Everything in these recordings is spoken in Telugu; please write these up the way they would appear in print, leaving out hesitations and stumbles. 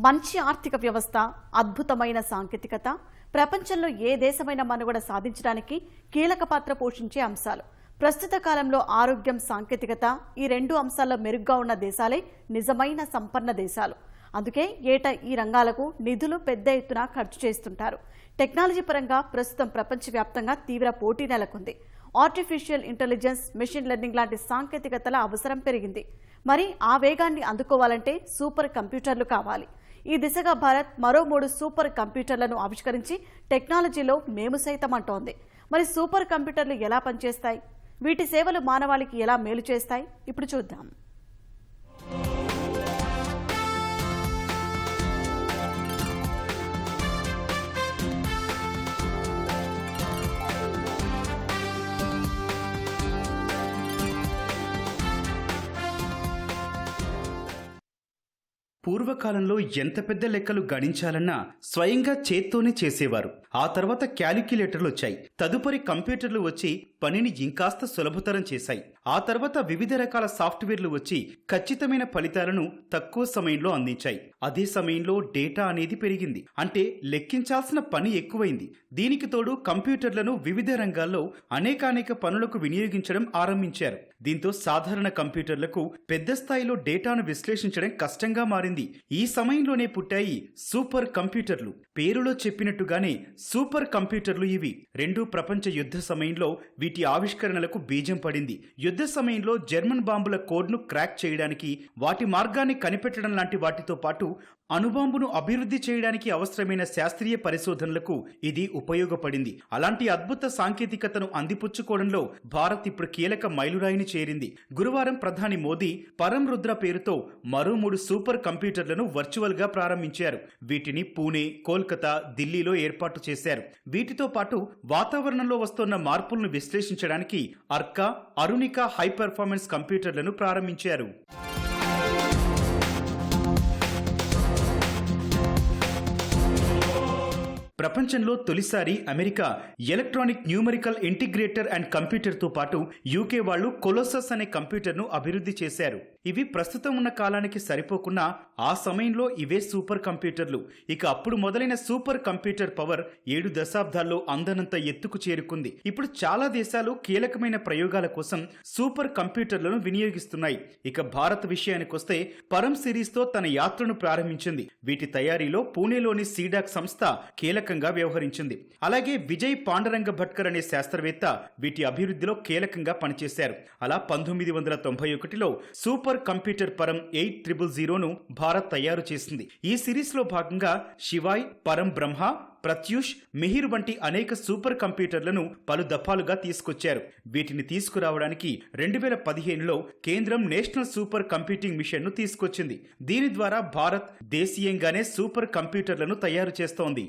మంచి ఆర్థిక వ్యవస్థ, అద్భుతమైన సాంకేతికత ప్రపంచంలో ఏ దేశమైన మనుగడ సాధించడానికి కీలక పాత్ర పోషించే అంశాలు. ప్రస్తుత కాలంలో ఆరోగ్యం, సాంకేతికత ఈ రెండు అంశాల్లో మెరుగ్గా ఉన్న దేశాలే నిజమైన సంపన్న దేశాలు. అందుకే ఏటా ఈ రంగాలకు నిధులు పెద్ద ఎత్తున ఖర్చు చేస్తుంటారు. టెక్నాలజీ పరంగా ప్రస్తుతం ప్రపంచవ్యాప్తంగా తీవ్ర పోటీ నెలకొంది. ఆర్టిఫిషియల్ ఇంటెలిజెన్స్, మెషిన్ లెర్నింగ్ లాంటి సాంకేతికతల అవసరం పెరిగింది. మరి ఆ వేగాన్ని అందుకోవాలంటే సూపర్ కంప్యూటర్లు కావాలి. ఈ దిశగా భారత్ మరో 3 సూపర్ కంప్యూటర్లను ఆవిష్కరించి టెక్నాలజీలో మేము సైతం అంటోంది. మరి సూపర్ కంప్యూటర్లు ఎలా పనిచేస్తాయి? వీటి సేవలు మానవాళికి ఎలా మేలు చేస్తాయి? ఇప్పుడు చూద్దాం. పూర్వకాలంలో ఎంత పెద్ద లెక్కలు గణించాలన్నా స్వయంగా చేత్తోనే చేసేవారు. ఆ తర్వాత క్యాలిక్యులేటర్లు వచ్చాయి. తదుపరి కంప్యూటర్లు వచ్చి పనిని ఇంకాస్త సులభతరం చేశాయి. ఆ తర్వాత వివిధ రకాల సాఫ్ట్వేర్లు వచ్చి ఖచ్చితమైన ఫలితాలను తక్కువ సమయంలో అందించాయి. అదే సమయంలో డేటా అనేది పెరిగింది. అంటే లెక్కించాల్సిన పని ఎక్కువైంది. దీనికి తోడు కంప్యూటర్లను వివిధ రంగాల్లో అనేక పనులకు వినియోగించడం ఆరంభించారు. దీంతో సాధారణ కంప్యూటర్లకు పెద్ద స్థాయిలో డేటాను విశ్లేషించడం కష్టంగా మారింది. ఈ సమయంలోనే పుట్టాయి సూపర్ కంప్యూటర్లు. పేరులో చెప్పినట్టుగానే సూపర్ కంప్యూటర్లు ఇవి. రెండో ప్రపంచ యుద్ధ సమయంలో వీటి ఆవిష్కరణలకు బీజం పడింది. యుద్ధ సమయంలో జర్మన్ బాంబుల కోడ్ను క్రాక్ చేయడానికి, వాటి మార్గాన్ని కనిపెట్టడం లాంటి వాటితో పాటు అణుబాంబును అభివృద్ధి చేయడానికి అవసరమైన శాస్త్రీయ పరిశోధనలకు ఇది ఉపయోగపడింది. అలాంటి అద్భుత సాంకేతికతను అందిపుచ్చుకోవడంలో భారత్ ఇప్పుడు కీలక మైలురాయిని చేరింది. గురువారం ప్రధాని మోదీ పరం రుద్ర పేరుతో మరో 3 సూపర్ కంప్యూటర్లను వర్చువల్ గా ప్రారంభించారు. వీటిని పూణే, కోల్కతా, ఢిల్లీలో ఏర్పాటు చేశారు. వీటితో పాటు వాతావరణంలో వస్తున్న మార్పులను విశ్లేషించడానికి అర్కా, అరుణిక హై పెర్ఫార్మెన్స్ కంప్యూటర్లను ప్రారంభించారు. ప్రపంచంలో తొలిసారి America electronic numerical integrator and కంప్యూటర్తో పాటు యూకే వాళ్ళు కొలోసస్ అనే కంప్యూటర్ను అభివృద్ధి చేశారు. ఇవి ప్రస్తుతం ఉన్న కాలానికి సరిపోకున్నా ఆ సమయంలో ఇవే సూపర్ కంప్యూటర్లు. ఇక అప్పుడు మొదలైన సూపర్ కంప్యూటర్ పవర్ 7 దశాబ్దాల్లో అందనంత ఎత్తుకు చేరుకుంది. ఇప్పుడు చాలా దేశాలు కీలకమైన ప్రయోగాల కోసం సూపర్ కంప్యూటర్లను వినియోగిస్తున్నాయి. ఇక భారత్ విషయానికొస్తే పరం సిరీస్తో తన యాత్రను ప్రారంభించింది. వీటి తయారీలో పూణేలోని సీడాక్ సంస్థ కీలకంగా వ్యవహరించింది. అలాగే విజయ్ పాండరంగ భట్కర్ అనే శాస్త్రవేత్త వీటి అభివృద్ధిలో కీలకంగా పనిచేశారు. అలా 1991లో సూపర్ కంప్యూటర్ పరం 8000ను భారత్ తయారు చేసింది. ఈ సిరీస్ లో భాగంగా శివాయ్, పరం బ్రహ్మ, ప్రత్యూష్, మిహిర్ వంటి అనేక సూపర్ కంప్యూటర్లను పలు దఫాలుగా తీసుకొచ్చారు. వీటిని తీసుకురావడానికి 2015లో కేంద్రం నేషనల్ సూపర్ కంప్యూటింగ్ మిషన్ ను తీసుకొచ్చింది. దీని ద్వారా భారత్ దేశీయంగానే సూపర్ కంప్యూటర్లను తయారు చేస్తోంది.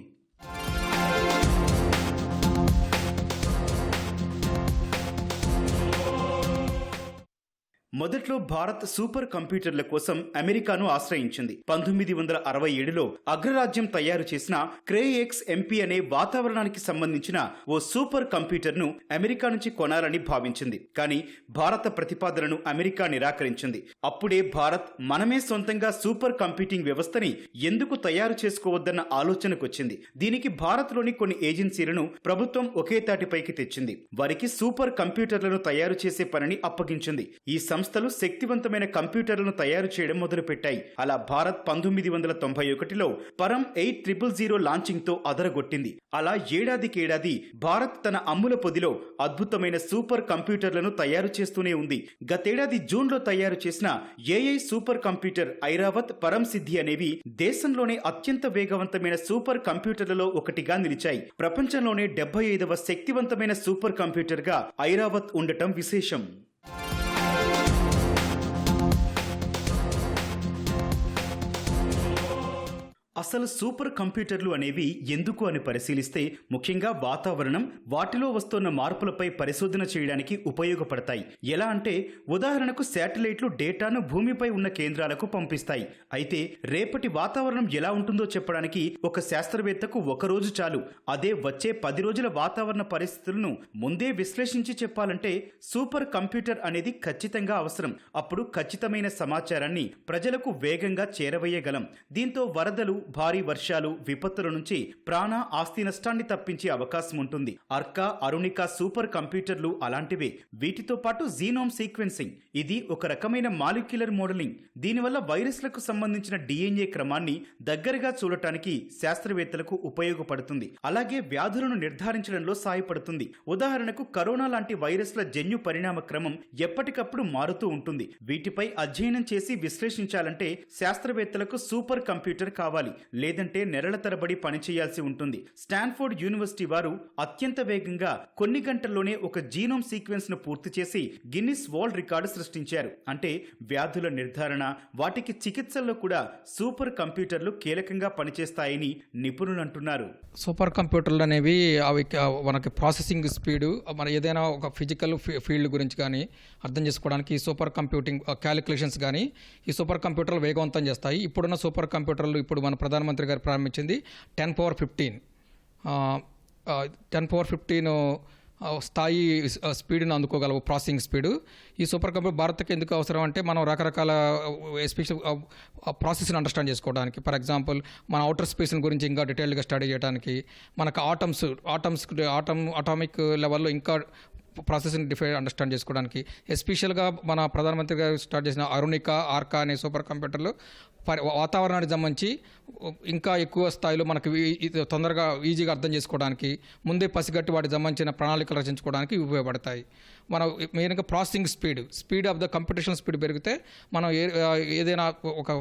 మొదట్లో భారత్ సూపర్ కంప్యూటర్ల కోసం అమెరికాను ఆశ్రయించింది. 1967లో అగ్రరాజ్యం తయారు చేసిన క్రేఎక్స్ ఎంపీ అనే వాతావరణానికి సంబంధించిన ఓ సూపర్ కంప్యూటర్ను అమెరికా నుంచి కొనాలని భావించింది. కానీ భారత ప్రతిపాదనను అమెరికా నిరాకరించింది. అప్పుడే భారత్ మనమే సొంతంగా సూపర్ కంప్యూటింగ్ వ్యవస్థని ఎందుకు తయారు చేసుకోవద్దన్న ఆలోచనకొచ్చింది. దీనికి భారత్లోని కొన్ని ఏజెన్సీలను ప్రభుత్వం ఒకే తాటిపైకి తెచ్చింది. వారికి సూపర్ కంప్యూటర్లను తయారు చేసే పనిని అప్పగించింది. ఈ సంస్థలు శక్తివంతమైన కంప్యూటర్లను తయారు చేయడం మొదలుపెట్టాయి. అలా భారత్ 1991లో పరం 8000 లాంచింగ్ తో అదరగొట్టింది. అలా ఏడాదికేడాది భారత్ తన అమ్ముల పొదిలో అద్భుతమైన సూపర్ కంప్యూటర్లను తయారు చేస్తూనే ఉంది. గతేడాది జూన్లో తయారు చేసిన ఏఐ సూపర్ కంప్యూటర్ ఐరావత్, పరం సిద్ధి అనేవి దేశంలోనే అత్యంత వేగవంతమైన సూపర్ కంప్యూటర్లలో ఒకటిగా నిలిచాయి. ప్రపంచంలోనే 75వ శక్తివంతమైన సూపర్ కంప్యూటర్ గా ఐరావత్ ఉండటం విశేషం. అసలు సూపర్ కంప్యూటర్లు అనేవి ఎందుకు అని పరిశీలిస్తే ముఖ్యంగా వాతావరణం, వాటిలో వస్తున్న మార్పులపై పరిశోధన చేయడానికి ఉపయోగపడతాయి. ఎలా అంటే ఉదాహరణకు శాటిలైట్లు డేటాను భూమిపై ఉన్న కేంద్రాలకు పంపిస్తాయి. అయితే రేపటి వాతావరణం ఎలా ఉంటుందో చెప్పడానికి ఒక శాస్త్రవేత్తకు ఒక రోజు చాలు. అదే వచ్చే 10 రోజుల వాతావరణ పరిస్థితులను ముందే విశ్లేషించి చెప్పాలంటే సూపర్ కంప్యూటర్ అనేది ఖచ్చితంగా అవసరం. అప్పుడు ఖచ్చితమైన సమాచారాన్ని ప్రజలకు వేగంగా చేరవేయగలం. దీంతో వరదలు, భారీ వర్షాలు, విపత్తుల నుంచి ప్రాణ ఆస్తి నష్టాన్ని తప్పించే అవకాశం ఉంటుంది. అర్కా, అరుణిక సూపర్ కంప్యూటర్లు అలాంటివే. వీటితో పాటు జీనోమ్ సీక్వెన్సింగ్, ఇది ఒక రకమైన మాలిక్యులర్ మోడలింగ్. దీనివల్ల వైరస్లకు సంబంధించిన DNA క్రమాన్ని దగ్గరగా చూడటానికి శాస్త్రవేత్తలకు ఉపయోగపడుతుంది. అలాగే వ్యాధులను నిర్ధారించడంలో సహాయపడుతుంది. ఉదాహరణకు కరోనా లాంటి వైరస్ల జన్యు పరిణామ క్రమం ఎప్పటికప్పుడు మారుతూ ఉంటుంది. వీటిపై అధ్యయనం చేసి విశ్లేషించాలంటే శాస్త్రవేత్తలకు సూపర్ కంప్యూటర్ కావాలి. లేదంటే నెలల తరబడి పనిచేయాల్సి ఉంటుంది. స్టాన్ఫోర్డ్ యూనివర్సిటీ వారు అత్యంత వేగంగా కొన్ని గంటల్లోనే ఒక జీనోమ్ సీక్వెన్స్ ను పూర్తి చేసి గిన్నిస్ వరల్డ్ రికార్డు సృష్టించారు. అంటే వ్యాధుల నిర్ధారణ, వాటికి చికిత్సల్లో కూడా సూపర్ కంప్యూటర్లు కీలకంగా పనిచేస్తాయని నిపుణులు అంటున్నారు. సూపర్ కంప్యూటర్లు అనేవి అవి మనకి ప్రాసెసింగ్ స్పీడు, మన ఏదైనా ఒక ఫిజికల్ ఫీల్డ్ గురించి కానీ అర్థం చేసుకోవడానికి ఈ సూపర్ కంప్యూటింగ్ క్యాలిక్యులేషన్స్ కానీ ఈ సూపర్ కంప్యూటర్లు వేగవంతం చేస్తాయి. ఇప్పుడున్న సూపర్ కంప్యూటర్లు ఇప్పుడు మన ప్రధానమంత్రి గారు ప్రారంభించింది 10^15 10^15 స్థాయి స్పీడ్ను అందుకోగలవు, ప్రాసెసింగ్ స్పీడు. ఈ సూపర్ కంప్యూటర్ భారత్కి ఎందుకు అవసరం అంటే మనం రకరకాల ఎస్పెషల్ ప్రాసెస్ని అండర్స్టాండ్ చేసుకోవడానికి. ఫర్ ఎగ్జాంపుల్ మన అవుటర్ స్పేస్ని గురించి ఇంకా డీటెయిల్గా స్టడీ చేయడానికి, మనకు అటామిక్ లెవెల్లో ఇంకా ప్రాసెస్ని అండర్స్టాండ్ చేసుకోవడానికి, ఎస్పెషల్గా మన ప్రధానమంత్రి గారు స్టార్ట్ చేసిన అరుణిక, ఆర్కా అనే సూపర్ కంప్యూటర్లు వాతావరణానికి సంబంధించి ఇంకా ఎక్కువ స్థాయిలో మనకు తొందరగా ఈజీగా అర్థం చేసుకోవడానికి, ముందే పసిగట్టి వాటికి సంబంధించిన ప్రణాళికలు రచించుకోవడానికి ఉపయోగపడతాయి. మనం మెయిన్గా processing speed of the computational speed పెరిగితే మనం ఏదైనా ఒక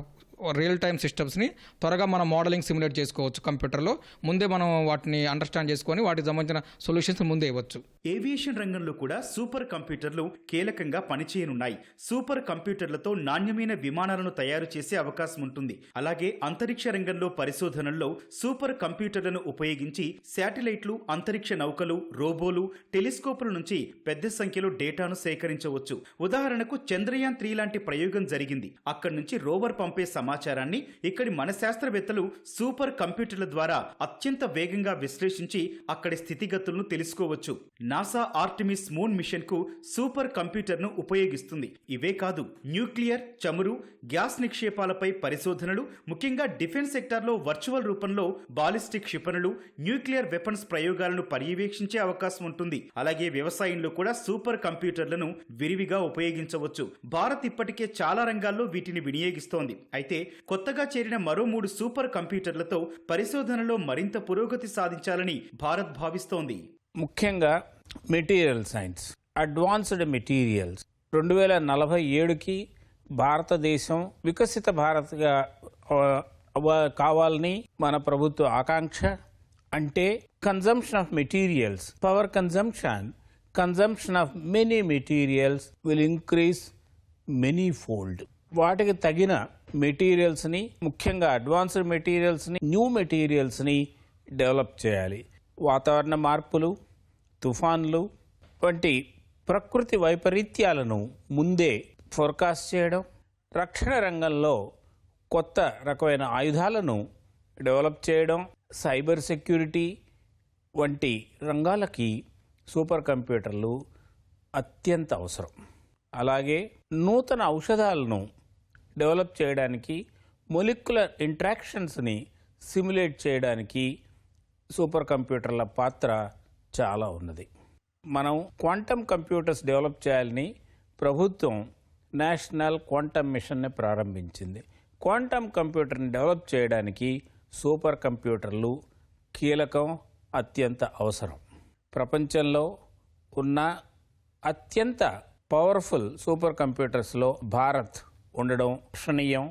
రియల్ టైమ్ సిస్టమ్స్ని త్వరగా మనం మోడలింగ్ సిమ్యులేట్ చేసుకోవచ్చు. కంప్యూటర్లో ముందే మనం వాటిని అండర్స్టాండ్ చేసుకొని వాటికి సంబంధించిన సొల్యూషన్స్ ముందే ఇవ్వచ్చు. ఏవియేషన్ రంగంలో కూడా సూపర్ కంప్యూటర్లు కీలకంగా పనిచేయనున్నాయి. సూపర్ కంప్యూటర్లతో నాణ్యమైన విమానాలను తయారు చేసే అవకాశం ఉంటుంది. అలాగే అంతరిక్ష రంగంలో పరిశోధనల్లో సూపర్ కంప్యూటర్లను ఉపయోగించి శాటిలైట్లు, అంతరిక్ష నౌకలు, రోబోలు, టెలిస్కోపుల నుంచి పెద్ద సంఖ్యలో డేటాను సేకరించవచ్చు. ఉదాహరణకు చంద్రయాన్ 3 లాంటి ప్రయోగం జరిగింది. అక్కడి నుంచి రోవర్ పంపే సమాచారాన్ని ఇక్కడి మన శాస్త్రవేత్తలు సూపర్ కంప్యూటర్ల ద్వారా అత్యంత వేగంగా విశ్లేషించి అక్కడి స్థితిగతులను తెలుసుకోవచ్చు. నాసా ఆర్టెమిస్ మూన్ మిషన్ కు సూపర్ కంప్యూటర్ను ఉపయోగిస్తుంది. ఇవే కాదు, న్యూక్లియర్, చమురు, గ్యాస్ నిక్షేపాలపై పరిశోధనలు, ముఖ్యంగా డిఫెన్స్ సెక్టార్లో వర్చువల్ రూపంలో బాలిస్టిక్ క్షిపణులు, న్యూక్లియర్ వెపన్స్ ప్రయోగాలను పర్యవేక్షించే అవకాశం ఉంటుంది. అలాగే వ్యవసాయంలో కూడా సూపర్ కంప్యూటర్లను విరివిగా ఉపయోగించవచ్చు. భారత్ ఇప్పటికే చాలా రంగాల్లో వీటిని వినియోగిస్తోంది. అయితే కొత్తగా చేరిన మరో 3 సూపర్ కంప్యూటర్లతో పరిశోధనలో మరింత పురోగతి సాధించాలని భారత్ భావిస్తోంది. ముఖ్యంగా మెటీరియల్ సైన్స్, అడ్వాన్స్డ్ మెటీరియల్స్ 2047కి భారతదేశం వికసిత భారత్గా కావాలని మన ప్రభుత్వ ఆకాంక్ష. అంటే consumption of materials, power consumption of many materials will increase many fold. వాటికి తగిన మెటీరియల్స్ని, ముఖ్యంగా అడ్వాన్స్డ్ మెటీరియల్స్ని, న్యూ మెటీరియల్స్ని డెవలప్ చేయాలి. వాతావరణ మార్పులు, తుఫాన్లు వంటి ప్రకృతి వైపరీత్యాలను ముందే ఫోర్కాస్ట్ చేయడం, రక్షణ రంగంలో కొత్త రకమైన ఆయుధాలను డెవలప్ చేయడం, సైబర్ సెక్యూరిటీ వంటి రంగాలకి సూపర్ కంప్యూటర్లు అత్యంత అవసరం. అలాగే నూతన ఔషధాలను డెవలప్ చేయడానికి, మొలిక్యులర్ ఇంట్రాక్షన్స్ని సిమ్యులేట్ చేయడానికి సూపర్ కంప్యూటర్ల పాత్ర చాలా ఉన్నది. మనం క్వాంటమ్ కంప్యూటర్స్ డెవలప్ చేయాలని ప్రభుత్వం నేషనల్ క్వాంటమ్ మిషన్ని ప్రారంభించింది. క్వాంటమ్ కంప్యూటర్ని డెవలప్ చేయడానికి సూపర్ కంప్యూటర్లు కీలకం, అత్యంత అవసరం. ప్రపంచంలో ఉన్న అత్యంత పవర్ఫుల్ సూపర్ కంప్యూటర్స్లో భారత్ ఉండడం హర్షణీయం,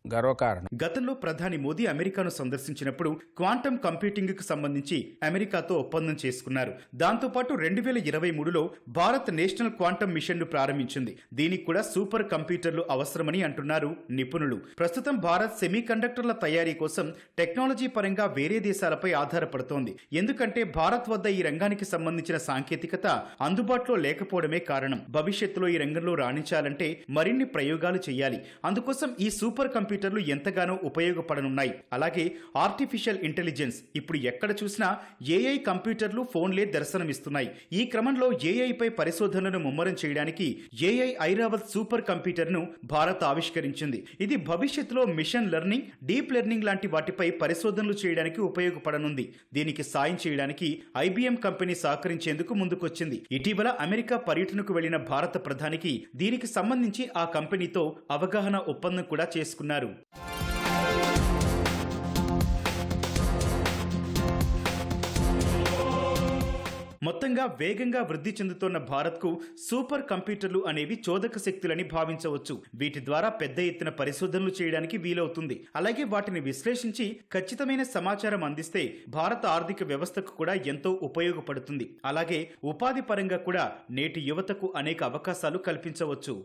గర్వకారణం. గతంలో ప్రధాని మోదీ అమెరికాను సందర్శించినప్పుడు క్వాంటమ్ కంప్యూటింగ్ కు సంబంధించి అమెరికాతో ఒప్పందం చేసుకున్నారు. దాంతోపాటు 2023లో భారత్ నేషనల్ క్వాంటమ్ మిషన్ ను ప్రారంభించింది. దీనికి కూడా సూపర్ కంప్యూటర్లు అవసరమని అంటున్నారు నిపుణులు. ప్రస్తుతం భారత్ సెమీ కండక్టర్ల తయారీ కోసం టెక్నాలజీ పరంగా వేరే దేశాలపై ఆధారపడుతోంది. ఎందుకంటే భారత్ వద్ద ఈ రంగానికి సంబంధించిన సాంకేతికత అందుబాటులో లేకపోవడమే కారణం. భవిష్యత్తులో ఈ రంగంలో రాణించాలంటే మరిన్ని ప్రయోగాలు చేయాలి. అందుకోసం ఈ సూపర్ కంప్యూటర్లు ఎంతగానో ఉపయోగపడనున్నాయి. అలాగే ఆర్టిఫిషియల్ ఇంటెలిజెన్స్ ఇప్పుడు ఎక్కడ చూసినా ఏఐ కంప్యూటర్లు, ఫోన్లే దర్శనమిస్తున్నాయి. ఈ క్రమంలో ఏఐ పై పరిశోధనలను ముమ్మరం చేయడానికి ఏఐ ఐరావత్ సూపర్ కంప్యూటర్ ను భారత్ ఆవిష్కరించింది. ఇది భవిష్యత్తులో మిషన్ లెర్నింగ్, డీప్ లెర్నింగ్ లాంటి వాటిపై పరిశోధనలు చేయడానికి ఉపయోగపడనుంది. దీనికి సాయం చేయడానికి IBM కంపెనీ సహకరించేందుకు ముందుకొచ్చింది. ఇటీవల అమెరికా పర్యటనకు వెళ్లిన భారత ప్రధానికి దీనికి సంబంధించి ఆ కంపెనీతో అవగాహన ఒప్పందం కూడా చేసుకున్నారు. మొత్తంగా వేగంగా వృద్ధి చెందుతున్న భారత్కు సూపర్ కంప్యూటర్లు అనేవి చోదక శక్తులని భావించవచ్చు. వీటి ద్వారా పెద్ద ఎత్తున పరిశోధనలు చేయడానికి వీలవుతుంది. అలాగే వాటిని విశ్లేషించి ఖచ్చితమైన సమాచారం అందిస్తే భారత ఆర్థిక వ్యవస్థకు కూడా ఎంతో ఉపయోగపడుతుంది. అలాగే ఉపాధి పరంగా కూడా నేటి యువతకు అనేక అవకాశాలు కల్పించవచ్చు.